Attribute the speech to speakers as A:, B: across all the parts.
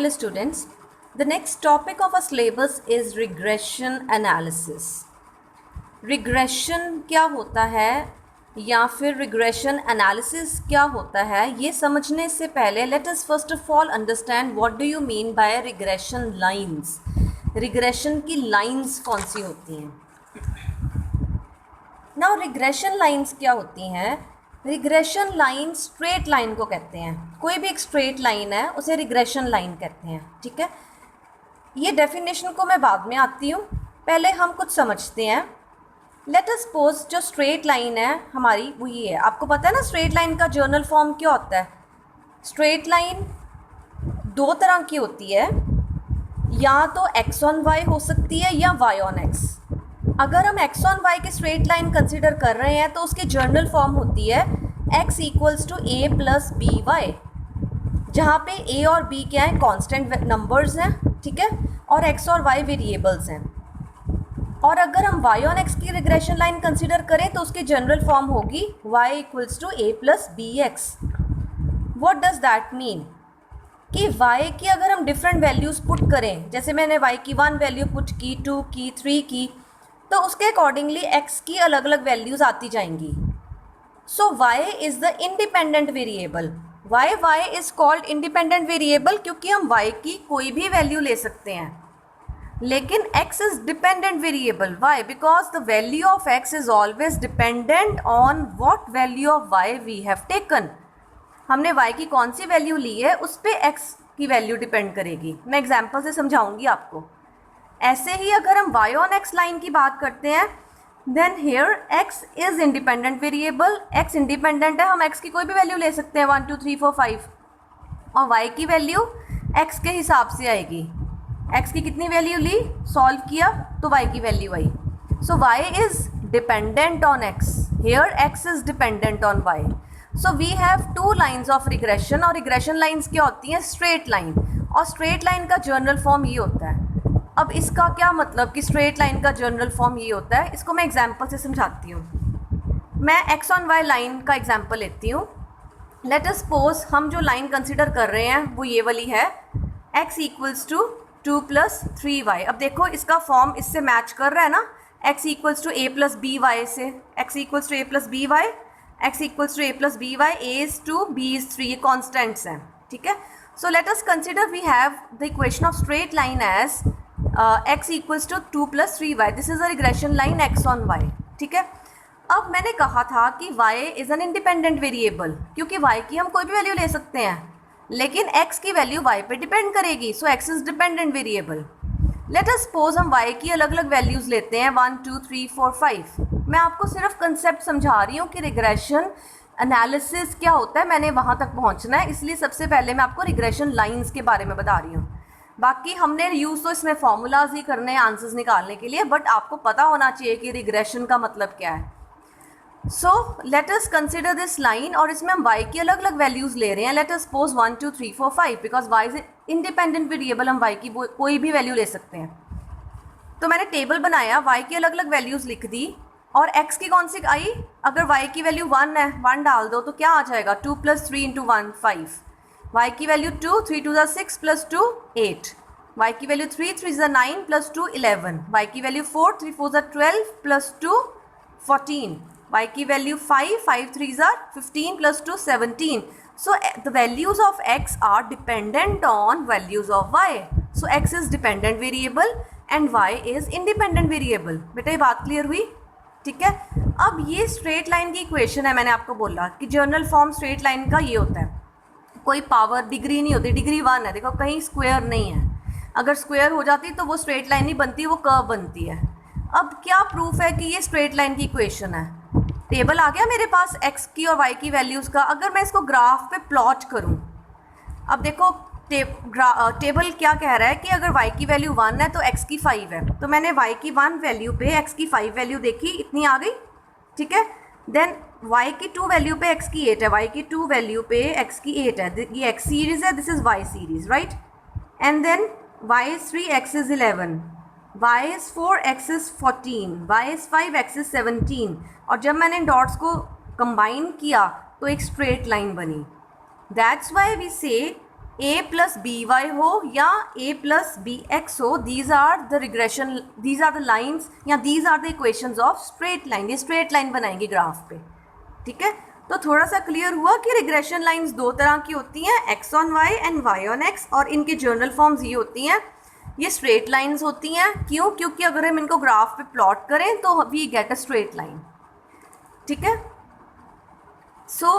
A: Hello students, the next topic of our syllabus is regression analysis. Regression क्या होता है या फिर regression analysis क्या होता है, ये समझने से पहले let us first of all understand what do you mean by regression lines. Regression की lines कौन सी होती हैं? Now regression lines क्या होती हैं? रिग्रेशन लाइन स्ट्रेट लाइन को कहते हैं. कोई भी एक स्ट्रेट लाइन है उसे रिग्रेशन लाइन कहते हैं. ठीक है, ये डेफिनेशन को मैं बाद में आती हूँ, पहले हम कुछ समझते हैं. लेट अस सपोज जो स्ट्रेट लाइन है हमारी वो ये है. आपको पता है ना स्ट्रेट लाइन का जर्नल फॉर्म क्या होता है? स्ट्रेट लाइन दो तरह की होती है, या तो एक्स ऑन वाई हो सकती है या वाई ऑन एक्स. अगर हम एक्स ऑन वाई की स्ट्रेट लाइन कंसिडर कर रहे हैं तो उसकी जर्नल फॉर्म होती है x equals to a plus b y, जहाँ पे a और b क्या है? कांस्टेंट नंबर्स हैं. ठीक है, और x और y वेरिएबल्स हैं. और अगर हम y ऑन x की रिग्रेशन लाइन कंसिडर करें तो उसकी जनरल फॉर्म होगी y equals to a plus b x. What does that mean कि y की अगर हम डिफरेंट वैल्यूज़ पुट करें, जैसे मैंने y की 1 वैल्यू पुट की, 2 की, 3 की, तो उसके अकॉर्डिंगली x की अलग अलग वैल्यूज़ आती जाएंगी. सो y is the independent variable. y is called independent variable क्योंकि हम y की कोई भी वैल्यू ले सकते हैं. लेकिन x is dependent variable. Y? Because the value of x is always dependent on what value of y we have taken. हमने y की कौन सी वैल्यू ली है उस पर x की वैल्यू डिपेंड करेगी. मैं एग्जाम्पल से समझाऊंगी आपको. ऐसे ही अगर हम y ऑन x लाइन की बात करते हैं, then here x is independent variable. x independent है, हम x की कोई भी वैल्यू ले सकते हैं 1 2 3 4 5, और y की वैल्यू x के हिसाब से आएगी. x की कितनी वैल्यू ली, सॉल्व किया तो y की वैल्यू आई. So y is dependent on x. Here x is dependent on y. So we have two lines of regression. और रिग्रेशन लाइन्स क्या होती हैं? Straight line. और स्ट्रेट लाइन का जर्नल फॉर्म ये होता है. अब इसका क्या मतलब कि स्ट्रेट लाइन का जनरल फॉर्म ये होता है, इसको मैं एग्जांपल से समझाती हूँ. मैं एक्स ऑन वाई लाइन का एग्जांपल लेती हूँ. लेट अस सपोज हम जो लाइन कंसिडर कर रहे हैं वो ये वाली है, x equals to 2 plus 3y. अब देखो इसका फॉर्म इससे मैच कर रहा है ना, x equals to a plus b y से. x equals to a plus b y, x equals to a plus b y, a is 2 b is 3, ये कॉन्स्टेंट्स हैं. ठीक है, so let us consider we have the equation of straight line as x equals to 2 plus 3y. This is a regression line x on y. ठीक है, अब मैंने कहा था कि y is an independent variable क्योंकि y की हम कोई भी वैल्यू ले सकते हैं, लेकिन x की वैल्यू y पे डिपेंड करेगी. सो x is dependent variable. Let us suppose हम y की अलग अलग वैल्यूज़ लेते हैं 1 2 3 4 5. मैं आपको सिर्फ कंसेप्ट समझा रही हूँ कि रिग्रेशन एनालिसिस क्या होता है. मैंने वहाँ तक पहुँचना है, इसलिए सबसे पहले मैं आपको रिग्रेशन लाइन्स के बारे में बता रही हूँ. बाकी हमने यूज़ तो इसमें फॉर्मूलाज ही करने हैं आंसर्स निकालने के लिए, बट आपको पता होना चाहिए कि रिग्रेशन का मतलब क्या है. So let us consider this line, और इसमें हम y की अलग अलग वैल्यूज़ ले रहे हैं. Let us suppose 1 2 3 4 5, because y is independent variable. हम y की कोई भी वैल्यू ले सकते हैं. तो मैंने टेबल बनाया, y की अलग अलग वैल्यूज़ लिख दी, और x की कौन सी आई? अगर y की वैल्यू 1 है, 1 डाल दो तो क्या आ जाएगा? 2 प्लस 3 इंटू 1 5. y की वैल्यू 2, 3 2 6 प्लस 2 8. y की वैल्यू 3 3 9 प्लस 2 11. y की वैल्यू 4 3 4 12 प्लस 2 14. y की वैल्यू 5 5 3 15 plus 2 17. So the values of x are dependent on values of y. So x is dependent variable and y is independent variable. बेटा ये बात क्लियर हुई? ठीक है, अब ये स्ट्रेट लाइन की इक्वेशन है. मैंने आपको बोला कि जर्नल फॉर्म स्ट्रेट लाइन का ये होता है, कोई पावर डिग्री नहीं होती. डिग्री 1 है, देखो कहीं स्क्वायर नहीं है. अगर स्क्वायर हो जाती तो वो स्ट्रेट लाइन नहीं बनती, वो कर्व बनती है. अब क्या प्रूफ है कि ये स्ट्रेट लाइन की इक्वेशन है? टेबल आ गया मेरे पास x की और y की वैल्यूज़ का. अगर मैं इसको ग्राफ पे प्लॉट करूं, अब देखो टेबल क्या कह रहा है कि अगर y की वैल्यू 1 है तो x की 5 है. तो मैंने y की 1 वैल्यू पे x की 5 वैल्यू देखी, इतनी आ गई. ठीक है, देन y की 2 वैल्यू पे x की 8 है, y की 2 वैल्यू पे x की 8 है. ये x सीरीज़ है, this is y series, right. And then y is 3, x is 11, y is 4, x is 14, y is 5, x is 17. और जब मैंने इन डॉट्स को कंबाइन किया तो एक स्ट्रेट लाइन बनी. That's why we say a plus b y हो या ए प्लस बी एक्स हो, these are the regression, these are the lines या these are the equations of straight line. ये स्ट्रेट लाइन बनाएंगे graph पे, ठीक है। तो थोड़ा सा क्लियर हुआ कि रिग्रेशन लाइंस दो तरह की होती हैं, x on y and y on x, और इनकी जर्नल फॉर्म्स ये होती हैं, ये स्ट्रेट लाइंस होती हैं। क्यों? क्योंकि अगर हम इनको ग्राफ पे प्लॉट करें तो we get a straight line, ठीक है। So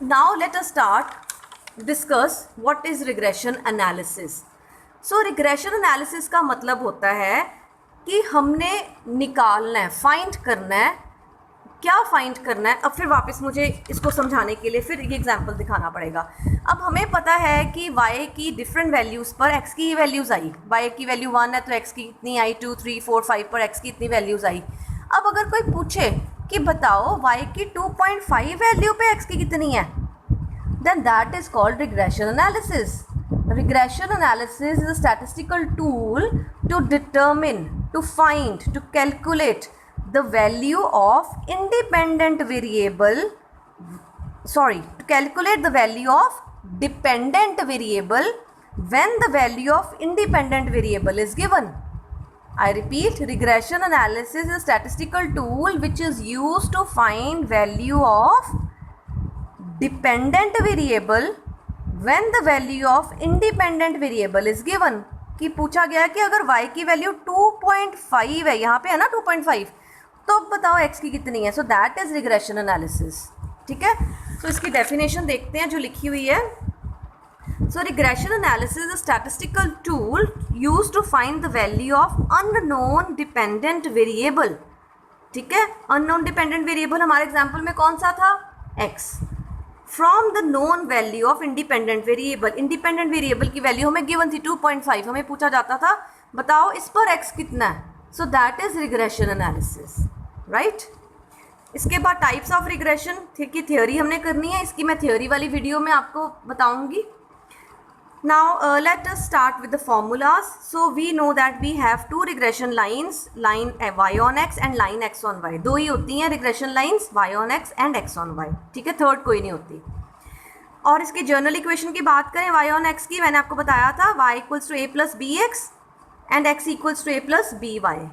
A: now let us start discuss what is regression analysis. So regression analysis का मतलब होता है कि हमने निकालना है, फाइंड करना है, क्या फाइंड करना है। अब फिर वापस मुझे इसको समझाने के लिए फिर ये एग्जांपल दिखाना पड़ेगा। अब हमें पता है कि y की डिफरेंट वैल्यूज़ पर x की वैल्यूज़ आई, y की वैल्यू 1 है तो x की इतनी आई, 2 3 4 5 पर x की इतनी वैल्यूज़ आई। अब अगर कोई पूछे कि बताओ y की 2.5 वैल्यू पे x की कितनी है, then that is called regression analysis. Regression analysis is a statistical tool to determine, to find, to calculate the value of independent variable, to calculate the value of dependent variable when the value of independent variable is given. I repeat, regression analysis is a statistical tool which is used to find value of dependent variable when the value of independent variable is given। कि पूछा गया कि अगर y की value 2.5 है, यहाँ पे है ना 2.5, तो अब बताओ x की कितनी है। So that is regression analysis, ठीक है। तो इसकी डेफिनेशन देखते हैं जो लिखी हुई है। So regression analysis is a statistical tool used to find the value of unknown dependent variable, ठीक है। अननोन डिपेंडेंट वेरिएबल हमारे एग्जाम्पल में कौन सा था, x, from the known value of independent variable. Independent variable की वैल्यू हमें given थी 2.5, हमें पूछा जाता था बताओ इस पर x कितना है। So that is regression analysis, right. इसके बाद टाइप्स ऑफ रिग्रेशन की थ्योरी हमने करनी है, इसकी मैं थ्योरी वाली वीडियो में आपको बताऊंगी। Now let us start with the formulas. So we know that we have two regression lines, line y on x and line x on y। दो ही होती हैं regression lines, y on x and x on y, ठीक है, third कोई नहीं होती। और इसकी जर्नल इक्वेशन की बात करें y ऑन x की, मैंने आपको बताया था y equals to a plus b x and x equals to a plus b y.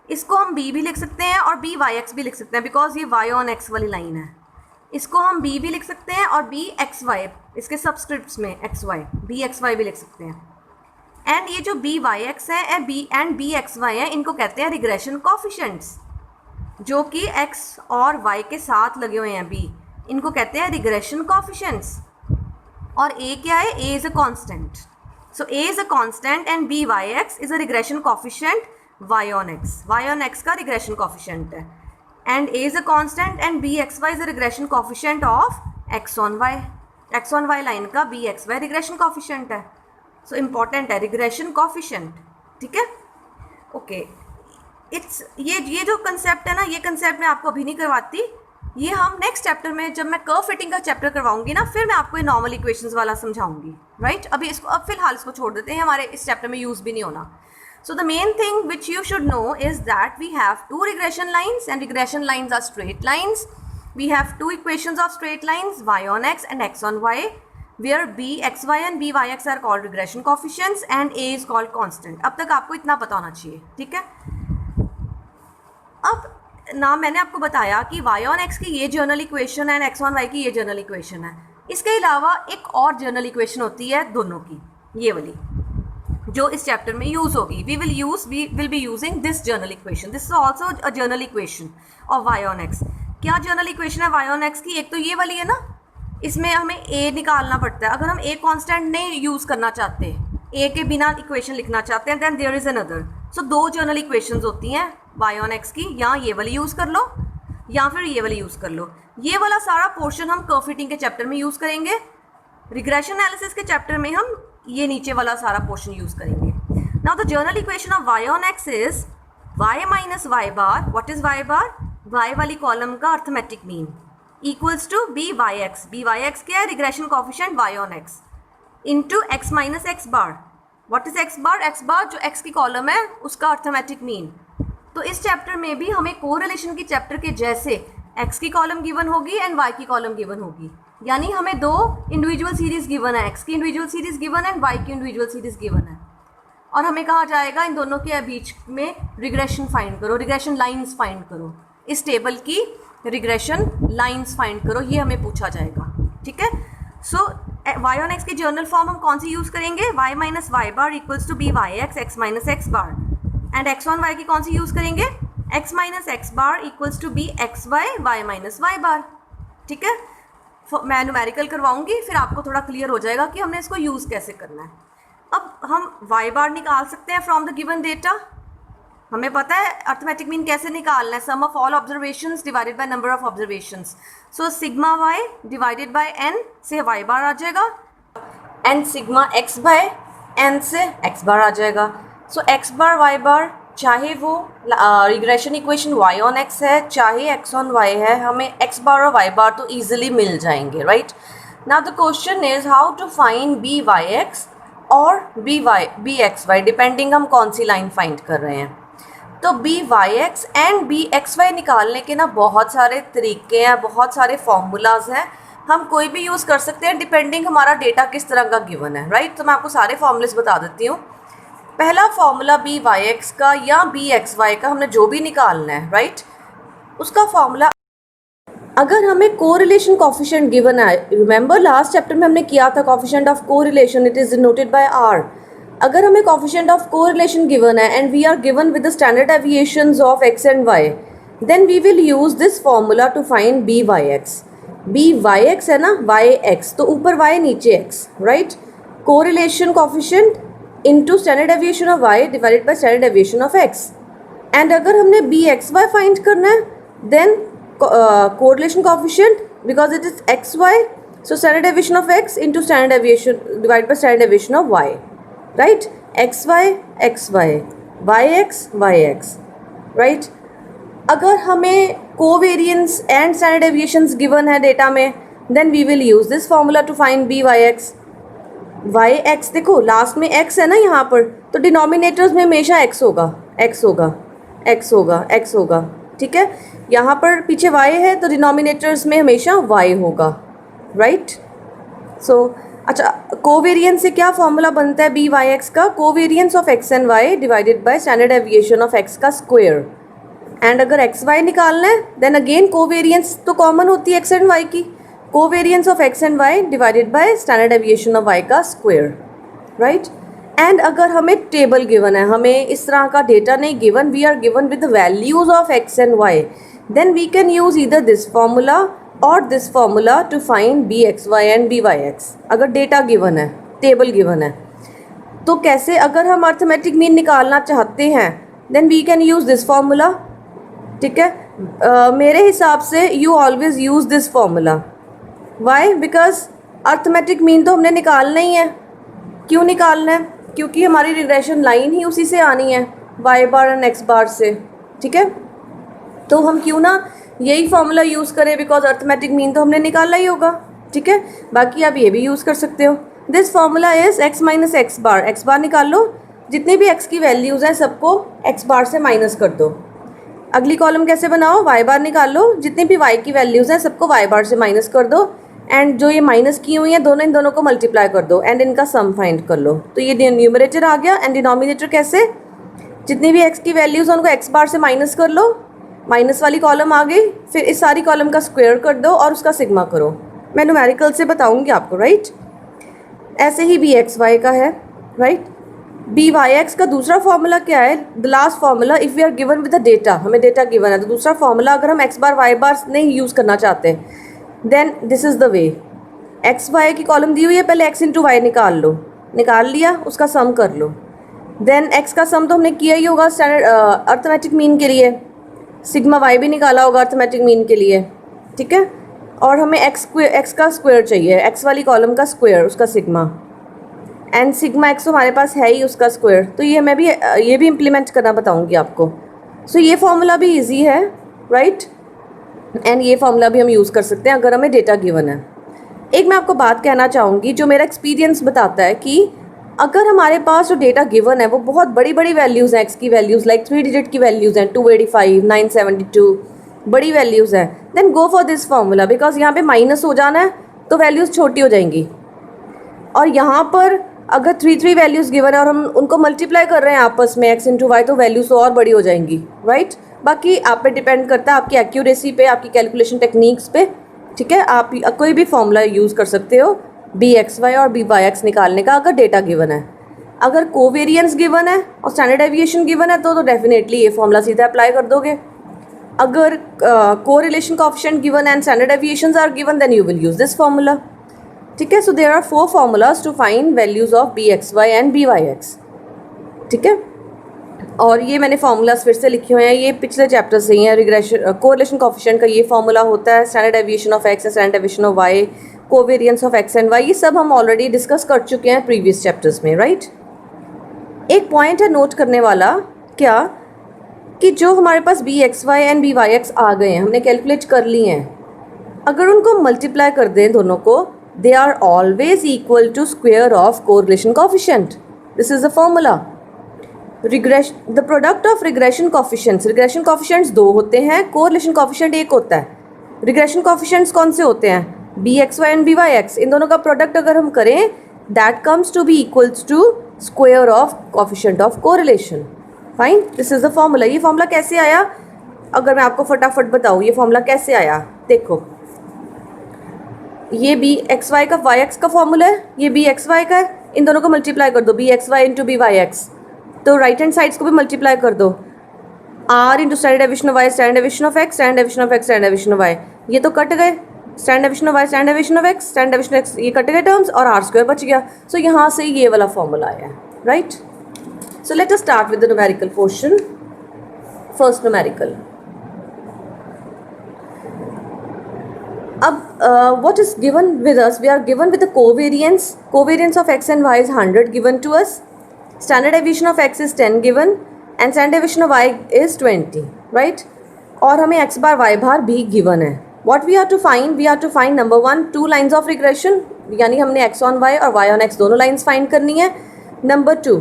A: इसको हम b भी लिख सकते हैं और b y x भी लिख सकते हैं, बिकॉज ये y ऑन x वाली लाइन है। इसको हम b भी लिख सकते हैं और b x y, इसके सबस्क्रिप्ट्स में x y, b x y भी लिख सकते हैं। एंड ये जो b y x है एंड b x y है, इनको कहते हैं रिग्रेशन कॉफिशेंट्स, जो कि x और y के साथ लगे हुए हैं b, इनको कहते हैं रिग्रेशन कॉफिशेंट्स। और a क्या है, a is a constant. So a is a constant and b y x is a regression coefficient y on x। y on x का रिग्रेशन कॉफिशेंट है। and a is a constant and bxy is a regression coefficient of x on y। x on y line का bxy regression coefficient है। so important है regression coefficient, ठीक है, okay. It's ये जो concept है ना, ये कंसेप्ट मैं आपको अभी नहीं करवाती, ये हम नेक्स्ट चैप्टर में, जब मैं कर्व फिटिंग का चैप्टर करवाऊंगी ना, फिर मैं आपको ये नॉर्मल इक्वेशंस वाला समझाऊंगी, राइट। अभी इसको, अब फिलहाल इसको छोड़ देते हैं, हमारे इस चैप्टर में यूज़ भी नहीं होना। So the main thing which you should know is that we have two regression lines, and regression lines are straight lines. We have two equations of straight lines, y on x and x on y, where bxy and byx are called regression coefficients and a is called constant. अब तक आपको इतना पता होना चाहिए, ठीक है। अब ना मैंने आपको बताया कि y on x की ये जर्नल इक्वेशन है एंड x on y की ये जर्नल इक्वेशन है। इसके अलावा एक और जर्नल इक्वेशन होती है दोनों की, ये वाली, जो इस चैप्टर में यूज होगी। We will be using this general equation. This is also a general equation of y on x। क्या जर्नल इक्वेशन है y ऑन x की? एक तो ये वाली है ना, इसमें हमें a निकालना पड़ता है। अगर हम a कांस्टेंट नहीं यूज करना चाहते, a के बिना इक्वेशन लिखना चाहते हैं, देन देयर इज अनदर। सो दो जर्नल इक्वेशंस होती हैं y ऑन x की, या ये वाली यूज कर लो या फिर ये वाली यूज कर लो। ये वाला सारा पोर्शन हम कर्व फिटिंग के चैप्टर में यूज करेंगे, रिग्रेशन एनालिसिस के चैप्टर में हम ये नीचे वाला सारा पोर्शन यूज करेंगे। Now the general equation of y on x is y minus Y bar. What is y bar? y वाली कॉलम का arithmetic mean equals to B Y x. B Y x क्या है? Regression coefficient y on x into x minus x bar. What is x bar? x बार जो x की column है उसका arithmetic mean. तो इस चैप्टर में भी हमें कोरिलेशन की चैप्टर के जैसे एक्स की कॉलम गिवन होगी एंड वाई की कॉलम गिवन होगी, यानी हमें दो इंडिविजुअल सीरीज गिवन है, एक्स की इंडिविजुअल सीरीज गिवन है एंड वाई की इंडिविजुअल सीरीज गिवन है, और हमें कहा जाएगा इन दोनों के बीच में रिग्रेशन फाइंड करो, रिग्रेशन लाइंस फाइंड करो, इस टेबल की रिग्रेशन लाइंस फाइंड करो, ये हमें पूछा जाएगा। ठीक है, सो y ऑन x की जर्नल फॉर्म हम कौन सी यूज़ करेंगे, y minus Y bar equals to B Y x x minus x bar, and x on y की कौन सी यूज़ करेंगे, x minus x bar equals to B x y y minus Y bar. ठीक है, मैं numerical करवाऊंगी, फिर आपको थोड़ा क्लियर हो जाएगा कि हमने इसको यूज़ कैसे करना है। अब हम y बार निकाल सकते हैं फ्रॉम द गिवन डेटा, हमें पता है अर्थमेटिक मीन कैसे निकालना है, sum of all observations divided by number of observations, so sigma y divided by n से y बार आ जाएगा, and sigma x by n से x बार आ जाएगा। So x bar y bar, चाहे वो regression equation y on x है चाहे x ऑन y है, हमें x बार और y बार तो ईजिली मिल जाएंगे, right. Now the question is how to find b Y x और बी एक्स वाई, डिपेंडिंग हम कौन सी लाइन फाइंड कर रहे हैं। तो b Y x and b x y निकालने के ना बहुत सारे तरीके हैं, बहुत सारे फॉर्मूलाज हैं, हम कोई भी यूज़ कर सकते हैं डिपेंडिंग हमारा डेटा किस तरह का गिवन है, राइट। तो मैं आपको सारे फॉर्मूलेस बता देती हूँ। पहला फॉर्मूला बी वाई एक्स का या बी एक्स वाई का हमने जो भी निकालना है, राइट, उसका फॉर्मूला, अगर हमें कोरिलेशन कोफिशिएंट गिवन है, रिमेंबर लास्ट चैप्टर में हमने किया था coefficient of correlation, it is denoted by r. अगर हमें कोफिशिएंट ऑफ कोरिलेशन गिवन है and we are given with the standard deviations of x and y, then we will use this formula to find b Y x. B Y x है ना, y x तो ऊपर y नीचे x, right. Correlation coefficient into standard deviation of y divided by standard deviation of x. And अगर हमने b x y find करना है, then correlation coefficient because it is xy, so standard deviation of x into standard deviation divided by standard deviation of y, right, xy xy yx yx, right। अगर हमें covariance and standard deviations given है data में, then we will use this formula to find b yx। yx देखो last में x है ना यहाँ पर, तो डिनोमिनेटर्स में हमेशा x होगा, x होगा, x होगा, x होगा, ठीक है। यहाँ पर पीछे y है तो डिनोमिनेटर्स में हमेशा y होगा, राइट। सो अच्छा, कोवेरियंस से क्या फॉर्मूला बनता है बी वाई एक्स का, covariance of x and y divided by standard deviation of x का स्क्वायर। एंड अगर x y निकालना है देन अगेन कोवेरियंस तो कॉमन होती है x एंड y की, covariance of x and y divided by standard deviation of y का square, right. And अगर हमें टेबल गिवन है, हमें इस तरह का डेटा नहीं given, we are given with the values of x and y, then we can use either this formula or this formula to find bxy and byx। अगर data given है, table given है, तो कैसे, अगर हम arithmetic mean निकालना चाहते हैं then we can use this formula, ठीक है। मेरे हिसाब से you always use this formula, why, because arithmetic mean तो हमने निकालना ही है। क्यों निकालना है, क्योंकि हमारी रिग्रेशन लाइन ही उसी से आनी है, y बार एंड x बार से, ठीक है। तो हम क्यों ना यही फॉर्मूला यूज़ करें, बिकॉज अर्थमेटिक मीन तो हमने निकाला ही होगा, ठीक है। बाकी आप ये भी यूज़ कर सकते हो, this formula is x minus x bar निकाल लो, जितनी भी x की वैल्यूज़ हैं सबको x बार से माइनस कर दो। अगली कॉलम कैसे बनाओ, y बार निकाल लो, जितनी भी y की वैल्यूज़ हैं सबको y बार से माइनस कर दो, एंड जो ये माइनस की हुई हैं दोनों, इन दोनों को मल्टीप्लाई कर दो एंड इनका सम फाइंड कर लो। तो ये न्यूमरेटर आ गया, एंड डिनोमिनेटर कैसे, जितनी भी x की वैल्यूज़ हैं उनको x बार से माइनस कर लो, माइनस वाली कॉलम आ गई, फिर इस सारी कॉलम का स्क्वायर कर दो और उसका सिग्मा करो। मैं न्यूमेरिकल से बताऊंगी आपको, राइट। ऐसे ही बी एक्स वाई का है, राइट। बी वाई एक्स का दूसरा फॉर्मूला क्या है, the last formula, if we are given with the data, हमें डेटा गिवन है तो दूसरा फॉर्मूला अगर हम एक्स बार वाई बार नहीं यूज़ करना चाहते, then this is the way. X y की कॉलम दी हुई है, पहले एक्स इंटू वाई निकाल लो, निकाल लिया, उसका सम कर लो, देन एक्स का सम तो हमने किया ही होगा स्टैंडर्ड अर्थमेटिक मीन के लिए, सिग्मा वाई भी निकाला होगा अर्थमेटिक मीन के लिए, ठीक है। और हमें एक्स का स्क्वायर चाहिए, एक्स वाली कॉलम का स्क्वायर, उसका सिग्मा, एंड सिग्मा एक्स तो हमारे पास है ही उसका स्क्वायर, तो ये भी इम्प्लीमेंट करना बताऊंगी आपको। सो ये फॉर्मूला भी इजी है, राइट, एंड ये फॉर्मूला भी हम यूज़ कर सकते हैं अगर हमें डेटा गिवन है। एक मैं आपको बात कहना चाहूँगी जो मेरा एक्सपीरियंस बताता है कि अगर हमारे पास जो डेटा गिवन है वो बहुत बड़ी बड़ी वैल्यूज़ हैं, एक्स की वैल्यूज़ लाइक 3 डिजिट की वैल्यूज़ हैं, 285, 972, बड़ी वैल्यूज़ हैं, then go for this formula, because यहाँ पे माइनस हो जाना है तो वैल्यूज़ छोटी हो जाएंगी। और यहाँ पर अगर 3 वैल्यूज़ गिवन है और हम उनको मल्टीप्लाई कर रहे हैं आपस में x इंटू वाई, तो वैल्यूज़ तो और बड़ी हो जाएंगी, राइट। बाकी आप पे डिपेंड करता है, आपकी एक्यूरेसी पे, आपकी कैलकुलेशन टेक्निक्स पे, ठीक है। आप कोई भी फॉर्मूला यूज़ कर सकते हो बी एक्स वाई और बी वाई एक्स निकालने का, अगर डेटा गिवन है। अगर कोवेरियंस गिवन है और स्टैंडर्ड डेविएशन गिवन है तो डेफिनेटली ये फॉर्मूला सीधा अप्लाई कर दोगे। अगर correlation coefficient given and standard deviations are given, then you will use this formula, ठीक है। So there are 4 formulas to find values of b x y and b Y x, ठीक है। और ये मैंने फार्मूलाज फिर से लिखे हुए हैं, ये पिछले चैप्टर से ही है। रिग्रेशन कोरिलेशन कोएफिशिएंट का ये फार्मूला होता है, standard deviation of x, standard deviation of y, covariance of x and y, ये सब हम ऑलरेडी डिस्कस कर चुके हैं प्रीवियस चैप्टर्स में, राइट। एक पॉइंट है नोट करने वाला, क्या कि जो हमारे पास b x y and b Y x आ गए हैं, हमने कैलकुलेट कर लिए हैं, अगर उनको मल्टीप्लाई कर दें दोनों को, they are always equal to square of correlation coefficient. This is the formula. Regression the product of regression coefficients 2 होते हैं, कोरिलेशन कोएफिशिएंट 1 होता है। रिग्रेशन कोएफिशिएंट्स कौन से होते हैं? B x y and b Y x, इन दोनों का प्रोडक्ट अगर हम करें, that comes to be equals to square of coefficient of correlation. Fine, this is the formula. ये फॉर्मूला कैसे आया, अगर मैं आपको फटाफट बताऊँ ये फॉर्मूला कैसे आया। देखो, ये बी एक्स वाई का वाई एक्स का फॉर्मूला है, ये बी एक्स वाई का है, इन दोनों को मल्टीप्लाई कर दो, b x Y into B Y x, तो राइट हैंड साइड्स को भी मल्टीप्लाई कर दो। R into standard deviation of y, standard deviation of x, standard deviation of x, standard deviation of y, ये तो कट गए। Standard deviation of y, standard deviation of x, standard deviation of x, ये cut गए terms, और r square बच गया। सो यहाँ से ये वाला फॉर्मूला आया है, right. So let us start with the numerical portion. First numerical, अब what is given with us, we are given with the covariance of x and y is 100 given to us, standard deviation of x is 10 given and standard deviation of y is 20, right। और हमें x bar y bar भी given है। what we have to find, we have to find number 1 2 lines of regression, यानी हमने x on y और y on x दोनों lines find करनी है। नंबर 2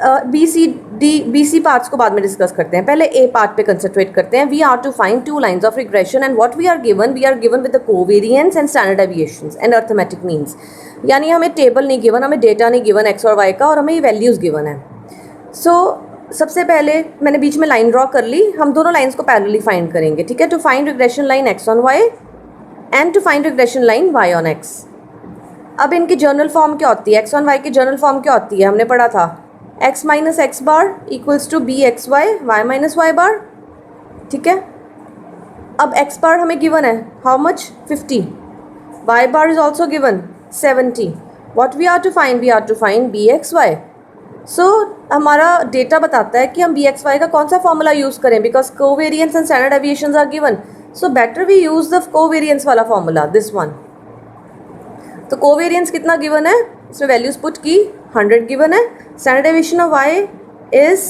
A: बी सी पार्ट्स को बाद में डिस्कस करते हैं, पहले ए पार्ट पे कंसंट्रेट करते हैं। We are to find 2 lines of regression and what we are given with the covariance and standard deviations and arithmetic means, यानी हमें टेबल नहीं गिवन, हमें डेटा नहीं गिवन एक्स और वाई का, और हमें ये वैल्यूज़ गिवन है। सबसे पहले मैंने बीच में लाइन ड्रॉ कर ली, हम दोनों लाइन्स को पैरेलली फाइंड करेंगे, ठीक है। To find regression line x on y and to find regression line Y on x. अब इनकी जर्नल फॉर्म क्या होती है, एक्स ऑन वाई की जर्नल फॉर्म क्या होती है, हमने पढ़ा था x minus x bar equals to B x y y minus Y bar, ठीक है। अब x बार हमें गिवन है, how much 50, y bar is also given 70। What we are to find b x y. So हमारा data बताता है कि हम बी एक्स वाई का कौन सा फॉर्मूला यूज़ करें, because covariance and standard deviations are given, so better we use the covariance वाला फॉर्मूला, दिस वन। तो कोवेरियंस कितना गिवन है, इसमें वैल्यूज पुट की 100 गिवन है, standard deviation of y is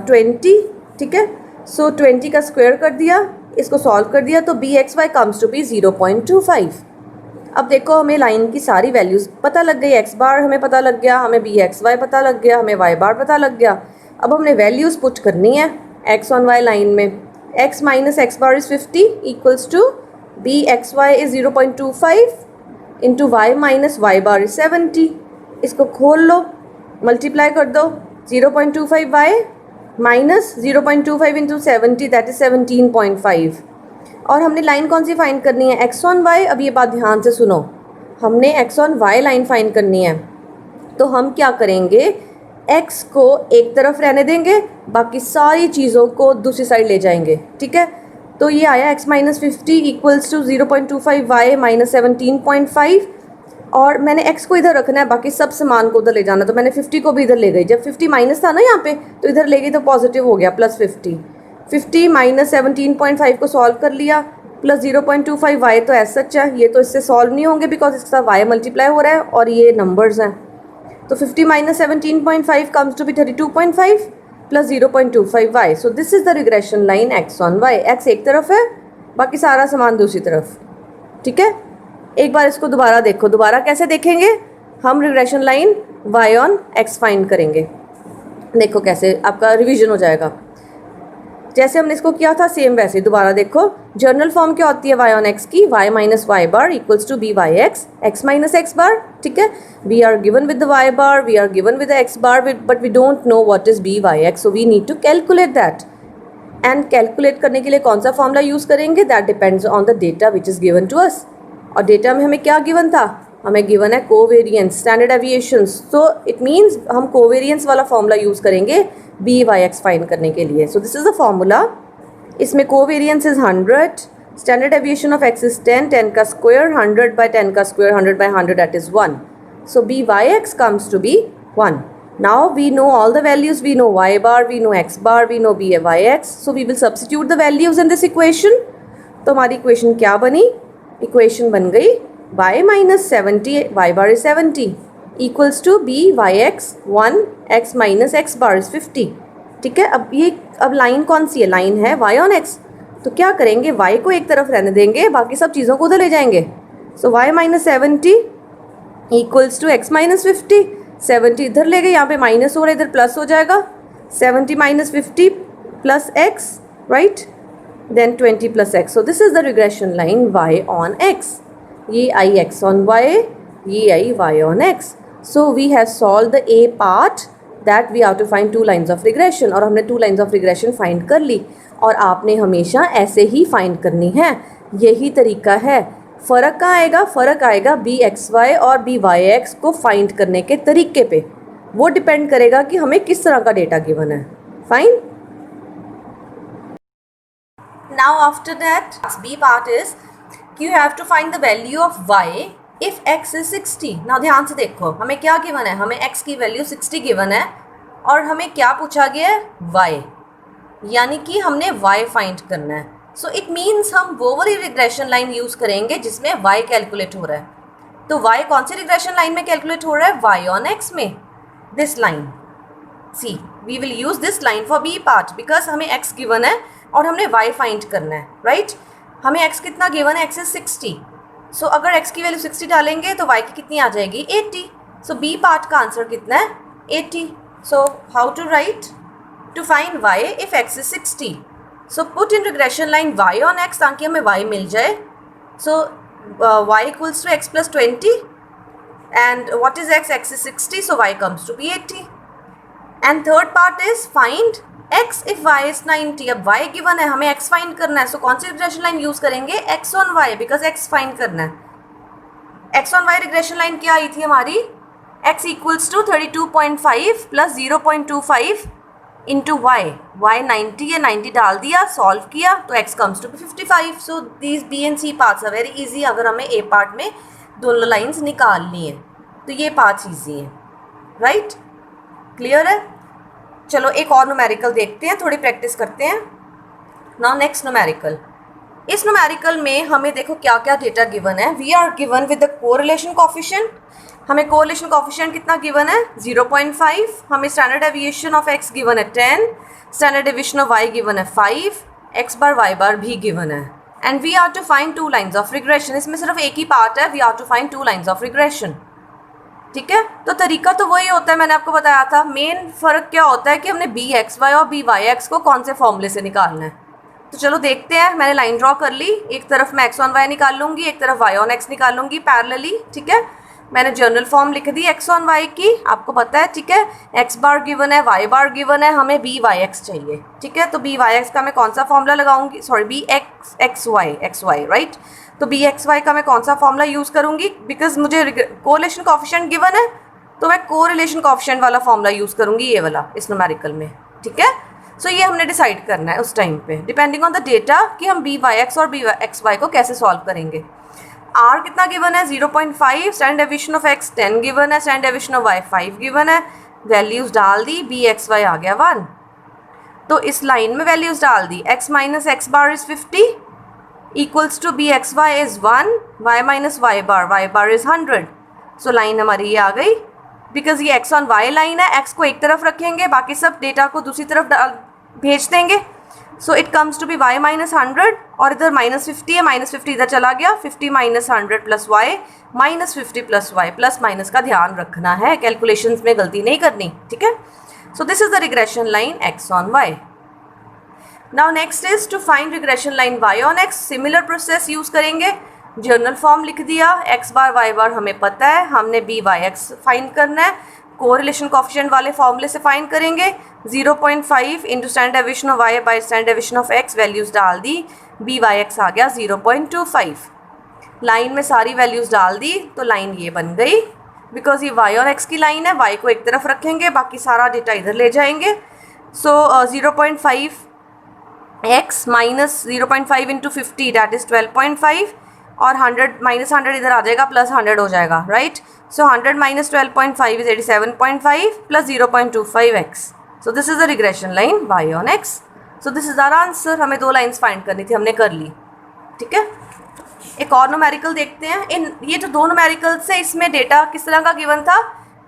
A: 20, ठीक है। सो 20 का स्क्वायर कर दिया, इसको सॉल्व कर दिया, तो B x y comes to b 0.25। अब देखो हमें लाइन की सारी वैल्यूज़ पता लग गई, एक्स बार हमें पता लग गया, हमें बी एक्स वाई पता लग गया, हमें वाई बार पता लग गया। अब हमने वैल्यूज़ पुट करनी है एक्स ऑन वाई लाइन में। X minus x bar is 50 equals to B x Y is 0.25 into y minus Y bar is 70। इसको खोल लो, मल्टीप्लाई कर दो, 0.25 Y minus 0.25 into 70, that is 17.5। और हमने लाइन कौन सी फाइंड करनी है, एक्स ऑन वाई। अब ये बात ध्यान से सुनो, हमने x on y line find करनी है, तो हम क्या करेंगे, एक्स को एक तरफ रहने देंगे, बाकी सारी चीज़ों को दूसरी साइड ले जाएंगे, ठीक है। तो ये आया x minus 50 equals to 0.25 Y minus 17.5, और मैंने x को इधर रखना है, बाकी सब सामान को उधर ले जाना, तो मैंने 50 को भी इधर ले गई। जब 50 माइनस था ना यहाँ पे, तो इधर ले गई तो पॉजिटिव हो गया, प्लस 50 माइनस 17.5 को सॉल्व कर लिया, प्लस 0.25 वाई तो ऐसा सच है, ये तो इससे सॉल्व नहीं होंगे बिकॉज इसके साथ वाई मल्टीप्लाई हो रहा है और ये नंबर्स हैं। तो 50 minus 17.5 comes to be 32.5 plus 0.25 Y. So this is the regression line x on Y. X एक तरफ है, बाकी सारा सामान दूसरी तरफ, ठीक है। एक बार इसको दोबारा देखो, दोबारा कैसे देखेंगे, हम regression line Y on X find करेंगे। देखो कैसे आपका रिवीजन हो जाएगा। जैसे हमने इसको किया था सेम वैसे दोबारा देखो, जनरल फॉर्म क्या होती है y ऑन x की, y minus Y bar equals to B Y x, x minus x bar, ठीक है। We are given with the y bar, we are given with the x bar, but we don't know what is B Y X, so we need to calculate that. And calculate करने के लिए कौन सा formula use करेंगे, that depends on the data which is given to us. और data में हमें क्या गिवन था, हमें गिवन है कोवेरियंस, स्टैंडर्ड एविएशंस, तो इट मीन्स हम कोवेरियंस वाला फॉर्मूला यूज़ करेंगे बी वाई एक्स फाइंड करने के लिए। So this is the formula. इसमें covariance is 100, standard deviation of x is 10, 10 का स्क्वायर, 100 बाय 10 का square, 100 by 100 that is 1. So b y x comes to be 1. Now we know all the values, we know y bar, we know x bar, we know b y x. So we will substitute the values in this equation. तो हमारी equation क्या बनी, equation बन गई y minus 70, y bar is 70 equals to b y x 1, x minus x bar is 50. ठीक है, अब line कौन सी है, लाइन है y ऑन x, तो क्या करेंगे, y को एक तरफ रहने देंगे, बाकी सब चीज़ों को उधर ले जाएंगे। So y minus 70 equals to x minus 50, 70 इधर ले गए, यहाँ पे माइनस हो रहा है, इधर प्लस हो जाएगा, 70 minus 50 plus x, right, then 20 plus x। So this is the regression line y on x, ये आई x ऑन y, ये आई y on x। So we have solve the a part that we have to find two lines of regression, और हमने two lines of regression find कर ली। और आपने हमेशा ऐसे ही फाइंड करनी है, यही तरीका है। फ़र्क कहाँ आएगा, फ़र्क आएगा बी एक्स वाई और बी वाई एक्स को फाइंड करने के तरीके पे, वो डिपेंड करेगा कि हमें किस तरह का डेटा गिवन है। Fine, now after that B part is you have to find the value of Y if x is 60। Now ध्यान से देखो, हमें क्या गिवन है, हमें x की वैल्यू 60 गिवन है, और हमें क्या पूछा गया है, y, यानी कि हमने y फाइंड करना है। सो इट मीन्स हम वो वाली रिग्रेशन लाइन यूज़ करेंगे जिसमें y कैलकुलेट हो रहा है। तो y कौन सी रिग्रेशन लाइन में कैलकुलेट हो रहा है, y ऑन x में, this line. See, we will use this line for b part, because हमें x गिवन है और हमने y फाइंड करना है, राइट। हमें x कितना गिवन है, x इज 60। सो अगर x की वैल्यू 60 डालेंगे तो y की कितनी आ जाएगी, 80। सो b पार्ट का आंसर कितना है, 80। So how to right, to find y if x is 60। So put in regression line y on x ताकि हमें y मिल जाए। So y equals to x plus 20 and what is x, x is 60, so y comes to be 80। And third part is find x if y is 90। अब y given है, हमें x find करना है, so कौन सी regression line use करेंगे, x on y, because x find करना है। x on y regression line क्या आई थी हमारी, x equals to 32.5 plus 0.25 into y, y 90 है, 90 डाल दिया, सॉल्व किया, तो x comes to 55। So these b and c parts are very easy. अगर हमें a पार्ट में दोनों लाइंस निकालनी है तो ये पार्ट्स इजी हैं, राइट, क्लियर है। चलो एक और न्यूमेरिकल देखते हैं, थोड़ी प्रैक्टिस करते हैं। नाउ नेक्स्ट न्यूमेरिकल, इस न्यूमेरिकल में हमें देखो क्या क्या डेटा गिवन है। We are given with the correlation coefficient, हमें कोरिलेशन कोफिशिएंट कितना गिवन है, 0.5। हमें standard deviation of x given है 10, standard deviation of y given है 5, x बार y बार भी गिवन है। And we are to find two lines of regression, इसमें सिर्फ एक ही पार्ट है, we are to find two lines of regression, ठीक है। तो तरीका तो वही होता है, मैंने आपको बताया था। मेन फ़र्क क्या होता है कि हमने बी एक्स वाई और बी वाई एक्स को कौन से फॉर्मूले से निकालना है। तो चलो देखते हैं, मैंने लाइन ड्रॉ कर ली, एक तरफ मैं एक्स ऑन वाई निकाल लूँगी, एक तरफ वाई ऑन एक्स निकाल लूँगी पैरेलली, ठीक है। मैंने जनरल फॉर्म लिख दी एक्स ऑन वाई की, आपको पता है, ठीक है। एक्स बार गिवन है, वाई बार गिवन है, हमें बी वाई एक्स चाहिए, ठीक है। तो बी वाई एक्स का मैं कौन सा फॉर्मूला लगाऊंगी, sorry B X X Y, right. तो बी एक्स वाई का मैं कौन सा फॉर्मूला यूज़ करूँगी, बिकॉज मुझे कोरिलेशन कोफिशिएंट गिवन है, तो मैं कोरिलेशन कोफिशिएंट वाला फॉर्मूला यूज़ करूँगी, ये वाला, इस न्यूमेरिकल में, ठीक है। सो ये हमने डिसाइड करना है उस टाइम पे, डिपेंडिंग ऑन द डेटा, कि हम बी वाई एक्स और बी एक्स वाई को कैसे सॉल्व करेंगे। आर कितना गिवन है, 0.5, standard deviation of x 10 given है, standard deviation of y 5 given है, वैल्यूज़ डाल दी, बी एक्स वाई आ गया 1। तो इस लाइन में वैल्यूज़ डाल दी, x minus x bar is 50 equals to B x Y is 1, y minus Y bar is 100। So line हमारी ये आ गई, बिकॉज ये x ऑन y लाइन है, x को एक तरफ रखेंगे, बाकी सब डेटा को दूसरी तरफ भेज देंगे। So it comes to be y minus 100, और इधर माइनस 50 है, माइनस 50 इधर चला गया, 50 minus 100 plus Y, minus 50 plus Y, plus minus का ध्यान रखना है, कैलकुलेशंस में गलती नहीं करनी, ठीक है। So this is the regression line x on y। Now next is to find regression line y on x, similar process use करेंगे, जर्नल फॉर्म लिख दिया, x बार y बार हमें पता है, हमने बी वाई एक्स फाइंड करना है, correlation coefficient वाले फॉर्मूले से फाइंड करेंगे, 0.5 into standard deviation of y bye standard deviation of x, values डाल दी, बी वाई एक्स आ गया 0.25, लाइन में सारी वैल्यूज़ डाल दी तो लाइन ये बन गई, बिकॉज ये y और x की लाइन है, y को एक तरफ रखेंगे, बाकी सारा डेटा इधर ले जाएंगे, सो 0.5 x minus 0.5 into 50 that is 12.5, और 100 माइनस 100 इधर आ जाएगा, प्लस 100 हो जाएगा, right. So 100 minus 12.5 is 87.5 plus 0.25 x, so this is the regression line y on x, so this is our answer. हमें 2 लाइन्स फाइंड करनी थी, हमने कर ली, ठीक है। एक और न्यूमेरिकल देखते हैं। इन ये जो 2 न्यूमेरिकल्स है, इसमें डेटा किस तरह का गिवन था,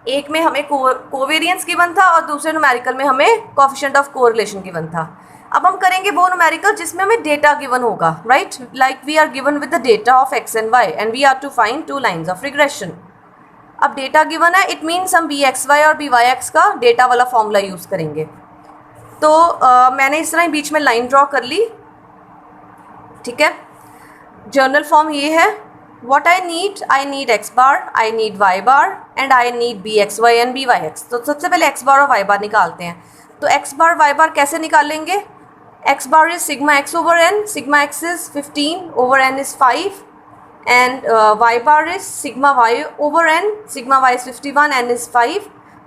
A: एक में हमें कोवेरियंस गिवन था और दूसरे न्यूमेरिकल में हमें कोएफिशिएंट ऑफ कोरिलेशन गिवन था। अब हम करेंगे वो न्यूमेरिकल जिसमें हमें डेटा गिवन होगा, right, like we are given with the data of x and y and we are to find 2 lines of regression. अब डेटा गिवन है, इट मीन्स हम bxy और byx का डेटा वाला फॉर्मूला यूज़ करेंगे। तो मैंने इस तरह बीच में लाइन ड्रॉ कर ली, ठीक है। जर्नल फॉर्म ये है, what I need x bar, I need y bar and I need bxy and byx। तो सबसे पहले x बार और y बार निकालते हैं। तो x बार y बार कैसे निकालेंगे, x bar is sigma x over n, sigma x is 15 over n is 5 and y bar is sigma y over n, sigma y is 51, n is 5।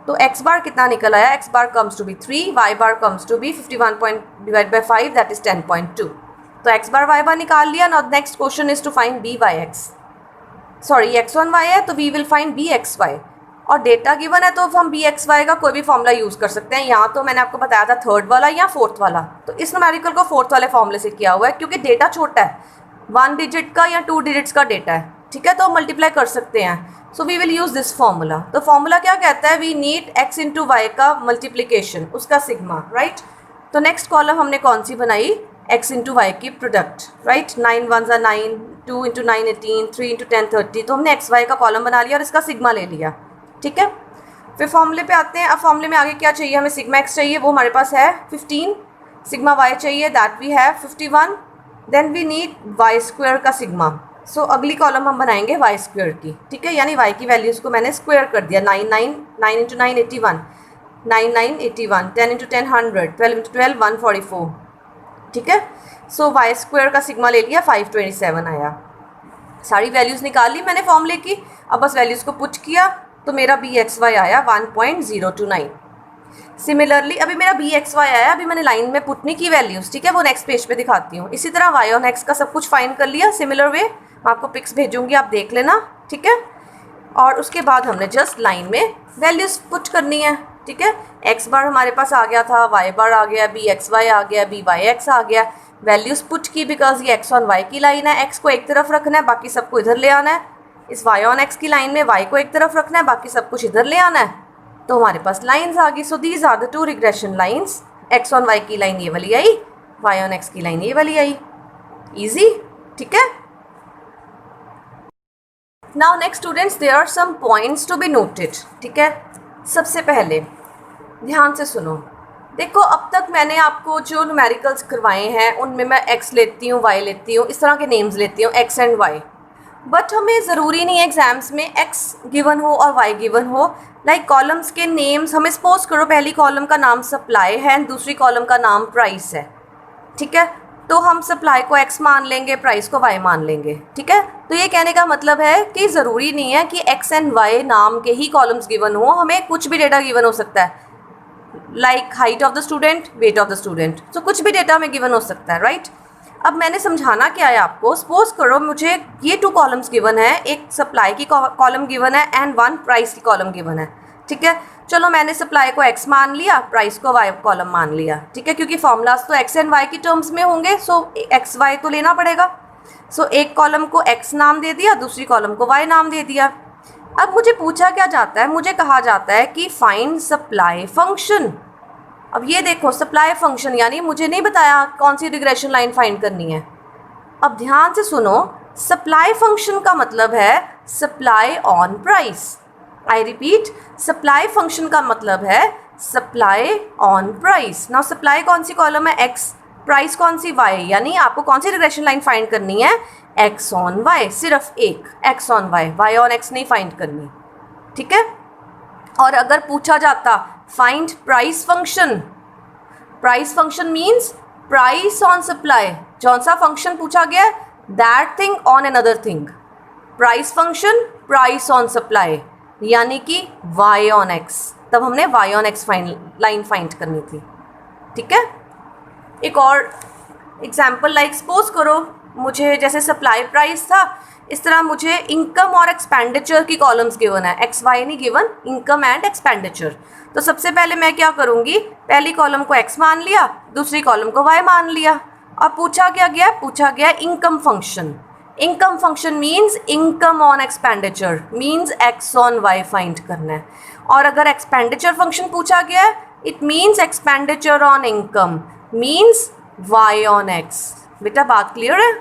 A: तो x bar कितना निकल आया, x bar comes to be 3, y bar comes to be 51 divided by 5 that is 10.2। तो x bar y bar निकाल लिया। Now next question is to find b by x, sorry x1 y है तो we will find b x y, और data given है तो हम B x Y का कोई भी फॉर्मूला यूज़ कर सकते हैं। यहाँ तो मैंने आपको बताया था 3rd वाला या 4th वाला, तो इस न्यूमेरिकल को 4th वाले फॉर्मूले से किया हुआ है, क्योंकि डेटा छोटा है, 1 डिजिट का या 2 डिजिट्स का डेटा है, ठीक है, तो मल्टीप्लाई कर सकते हैं। So we will use this formula. तो फॉर्मूला क्या कहता है, we need x into Y का मल्टीप्लीकेशन, उसका सिग्मा, राइट। तो नेक्स्ट कॉलम हमने कौन सी बनाई, x इंटू वाई की प्रोडक्ट, राइट। 9 1 ज़ा 9, 2 इंटू 9 18, 3 इंटू 10 30। तो हमने x वाई का कॉलम बना लिया और इसका सिग्मा ले लिया, ठीक है। फिर फॉर्मूले पे आते हैं। अब फॉर्मूले में आगे क्या चाहिए, हमें सिग्मा x चाहिए, वो हमारे पास है 15, सिग्मा y चाहिए that we have 51, then we need y square का सिग्मा। सो अगली कॉलम हम बनाएंगे y स्क्वायर की, ठीक है, यानी y की वैल्यूज़ को मैंने स्क्वायर कर दिया। 9 इंटू 9 81, 9 9 81, 10 इंटू 10 100, 12 इंटू 12 144, ठीक है। सो y स्क्वायर का सिग्मा ले लिया, 527 आया। सारी वैल्यूज़ निकाल ली मैंने फॉर्मूले की, अब बस वैल्यूज़ को पुट किया तो मेरा बी एक्स वाई आया 1.029। सिमिलरली अभी मेरा बी एक्स वाई आया, अभी मैंने लाइन में पुट नहीं की वैल्यूज़, ठीक है, वो नेक्स्ट पेज पे दिखाती हूँ। इसी तरह वाई ऑन एक्स का सब कुछ फाइंड कर लिया सिमिलर वे, मैं आपको पिक्स भेजूँगी, आप देख लेना, ठीक है। और उसके बाद हमने जस्ट लाइन में वैल्यूज़ पुट करनी है, ठीक है। एक्स बार हमारे पास आ गया था, वाई बार आ गया, बी एक्स वाई आ गया, बी वाई एक्स आ गया, वैल्यूज़ पुट की, बिकॉज ये एक्स ऑन वाई की लाइन है, एक्स को एक तरफ रखना है, बाकी सबको इधर ले आना है। इस y ऑन x की लाइन में y को एक तरफ रखना है, बाकी सब कुछ इधर ले आना है, तो हमारे पास लाइंस आ गई। So these are the 2 regression lines, x on y की लाइन ये वाली आई, y ऑन x की लाइन ये वाली आई, इजी, ठीक है। Now next students, there are some points to be noted, ठीक है। सबसे पहले ध्यान से सुनो, देखो अब तक मैंने आपको जो न्यूमेरिकल्स करवाए हैं उनमें मैं x लेती हूँ, y लेती हूँ, इस तरह के नेम्स लेती हूँ, x एंड y, बट हमें ज़रूरी नहीं है एग्जाम्स में x गिवन हो और y गिवन हो। लाइक कॉलम्स के नेम्स, हमें सपोज करो पहली कॉलम का नाम सप्लाई है एंड दूसरी कॉलम का नाम प्राइस है, ठीक है, तो हम सप्लाई को x मान लेंगे, प्राइस को y मान लेंगे, ठीक है। तो ये कहने का मतलब है कि ज़रूरी नहीं है कि x एंड y नाम के ही कॉलम्स गिवन हो, हमें कुछ भी डेटा गिवन हो सकता है, like height of the student, weight of the student, तो कुछ भी डेटा हमें गिवन हो सकता है, राइट। अब मैंने समझाना क्या है आपको, सपोज करो मुझे ये 2 कॉलम्स गिवन है, एक सप्लाई की कॉलम गिवन है एंड 1 प्राइस की कॉलम गिवन है, ठीक है। चलो मैंने सप्लाई को x मान लिया, प्राइस को y कॉलम मान लिया, ठीक है, क्योंकि फॉर्मूलाज तो x एंड y की टर्म्स में होंगे, सो x y तो लेना पड़ेगा। सो एक कॉलम को x नाम दे दिया, दूसरी कॉलम को y नाम दे दिया। अब मुझे पूछा क्या जाता है, मुझे कहा जाता है कि फाइंड सप्लाई फंक्शन। अब ये देखो सप्लाई फंक्शन, यानी मुझे नहीं बताया कौन सी रिग्रेशन लाइन फाइंड करनी है। अब ध्यान से सुनो, सप्लाई फंक्शन का मतलब है supply on price. I repeat, supply function का मतलब है supply on price. Now supply कौन सी कॉलम है, x, प्राइस कौन सी y, यानी आपको कौन सी रिग्रेशन लाइन फाइंड करनी है, x ऑन y, सिर्फ एक x on y on x नहीं फाइंड करनी, ठीक है। और अगर पूछा जाता find price function means price on supply, कौन सा फंक्शन पूछा गया है, that thing on another thing, price function price on supply, यानी कि y ऑन x, तब हमने y on x line find करनी थी, ठीक है। एक और एग्जाम्पल लाइक सपोज करो मुझे जैसे सप्लाई प्राइस था, इस तरह मुझे इनकम और एक्सपेंडिचर की कॉलम्स गिवन है, एक्स वाई नहीं गिवन, इनकम एंड एक्सपेंडिचर। तो सबसे पहले मैं क्या करूँगी, पहली कॉलम को एक्स मान लिया, दूसरी कॉलम को वाई मान लिया, और पूछा गया income function. Income function means income on expenditure, means X on Y find करना है। और अगर एक्सपेंडिचर फंक्शन पूछा गया है, it means expenditure on income, means Y on X. बेटा बात क्लियर है,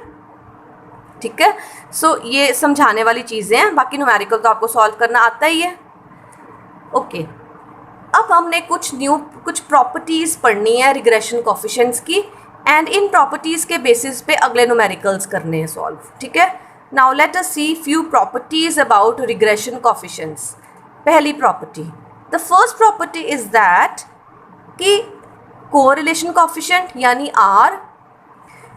A: ठीक है। सो ये समझाने वाली चीज़ें हैं, बाकी न्यूमेरिकल तो आपको सॉल्व करना आता ही है। ओके, अब हमने कुछ प्रॉपर्टीज़ पढ़नी है रिग्रेशन कोफिशिएंट्स की, एंड इन प्रॉपर्टीज़ के बेसिस पे अगले न्यूमेरिकल्स करने हैं सॉल्व, ठीक है। Now let us see few properties about regression coefficients. पहली property, the first property is that कि कोरिलेशन कोफिशिएंट यानी R